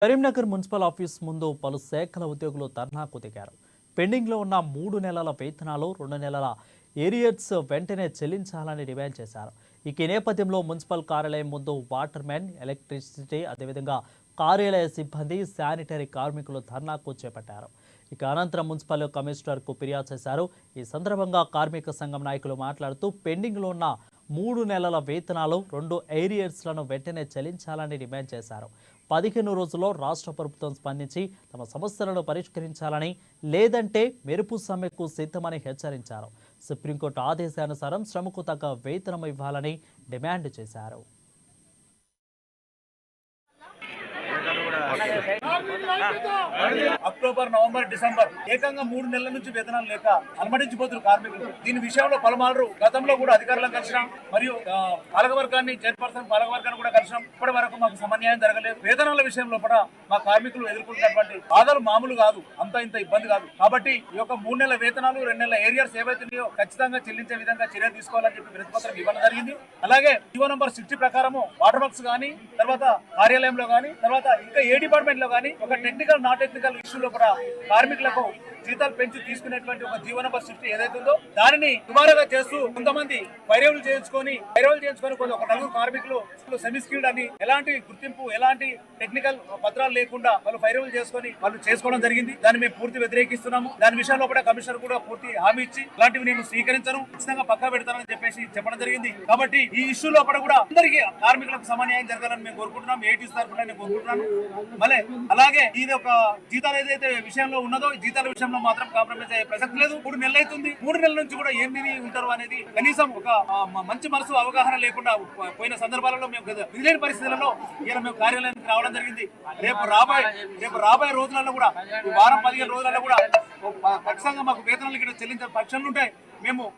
Karimnagar municipal office ముందు పలు శాఖల ఉద్యోగులు ధర్నాకు దిగారు. పెండింగ్లో ఉన్న 3 నెలల వేతనాలు, 2 నెలల ఏరియర్స్ వెంటనే చెల్లించాలని డిమాండ్ చేశారు. ఈ నేపథ్యంలో మున్సిపల్ కార్యాలయం ముందు వాటర్ మ్యాన్, ఎలక్ట్రిసిటీ, అదేవిధంగా కార్యాలయ సిబ్బంది, శానిటరీ కార్మికులు ధర్నాకు చేపట్టారు. అనంతరం మున్సిపల్ కమిషనర్కు ఫిర్యాదు చేశారు. ఈ సందర్భంగా కార్మిక సంఘం నాయకులు మాట్లాడుతూ పెండింగ్లో ఉన్న 3 నెలల వేతనాలు, 2 ఏరియర్స్లను వెంటనే చెల్లించాలని డిమాండ్ చేశారు. 15 రోజుల్లో రాష్ట్ర ప్రభుత్వం స్పందించి తమ సమస్యలను పరిష్కరించాలని, లేదంటే మెరుపు సమ్మెకు సిద్ధమని హెచ్చరించారు. సుప్రీంకోర్టు ఆదేశానుసారం శ్రమకు తగ్గ వేతనం ఇవ్వాలని డిమాండ్ చేశారు. అక్టోబర్, నవంబర్, డిసెంబర్ ఏకంగా 3 నెలల నుంచి వేతనాలు లేక అనుమతించిపోతున్నారు కార్మికులు. దీని విషయంలో పలుమార్లు గతంలో కూడా అధికారులను కలిసినాం, మరియు పాలకవర్గాన్ని, చైర్పర్సన్ పాలకవర్గాన్ని కూడా కలిసినాం. ఇప్పటి వరకు మాకు సమన్యాయం జరగలేదు. వేతనాల విషయంలో కూడా మా కార్మికులు ఎదుర్కొంటున్నటువంటి బాధలు మామూలు కాదు, అంత ఇంత ఇబ్బంది కాదు. కాబట్టి ఈ యొక్క 3 నెలల వేతనాలు, 2 నెలల ఏరియర్స్ ఏవైతున్నాయో ఖచ్చితంగా చెల్లించే విధంగా చర్య తీసుకోవాలని చెప్పి వినతిపత్రం ఇవ్వడం జరిగింది. అలాగే జీవో నంబర్ 60 ప్రకారము వాటర్ వర్క్స్ కానీ, తర్వాత కార్యాలయంలో కానీ, తర్వాత ఇంకా ఏ డిపార్ట్మెంట్ లో కానీ ఒక టెక్నికల్, నాన్ టెక్నికల్ ఇష్యూలో కూడా కార్మికులకు జీతాలు పెంచి తీసుకునేటువంటి ఒక జీవో నంబర్ 60 ఏదైతే ఉందో దానిని దుమారుగా చేస్తూ కొంతమంది వైరవులు చేయించుకొని ఒక 4 కార్మికులు సెమీ స్కిల్డ్ అని ఎలాంటి గుర్తింపు, ఎలాంటి టెక్నికల్ పత్రాలు లేకుండా వాళ్ళు వైరవులు వాళ్ళు చేసుకోవడం జరిగింది. దాన్ని మేము పూర్తి వ్యతిరేకిస్తున్నాము. దాని విషయంలో కూడా కమిషనర్ కూడా పూర్తి హామీ ఇచ్చి ఇలాంటివి నేను స్వీకరించను, ఖచ్చితంగా పక్కా పెడతానని చెప్పేసి చెప్పడం జరిగింది. కాబట్టి ఈ ఇష్యూ లోపల కూడా అందరికీ కార్మికులకు సమన్యాయం జరగాలని మేము కోరుకుంటున్నాం. ఏటీస్ తరఫున నేను కోరుకుంటున్నాను. మళ్ళీ అలాగే ఇది ఒక జీతాలు ఏదైతే విషయంలో ఉన్నదో జీతాల విషయంలో మాత్రం కాంప్రమైజ్ అయ్యే ప్రసక్తి లేదు. 3 నెలలు అవుతుంది. 3 నెలల నుంచి కూడా ఏం ఉంటారు అనేది కనీసం ఒక మంచి మనసు అవగాహన లేకుండా పోయిన సందర్భాలలో మేము విధిలేని పరిస్థితులలో ఇలా మేము కార్యాలయానికి రావడం జరిగింది. రేపు రాబోయే రోజులలో కూడా, వారం 15 రోజులలో కూడా ఖచ్చితంగా మాకు వేతనాలు ఇక్కడ చెల్లించే పక్షాలు ఉంటాయి. మేము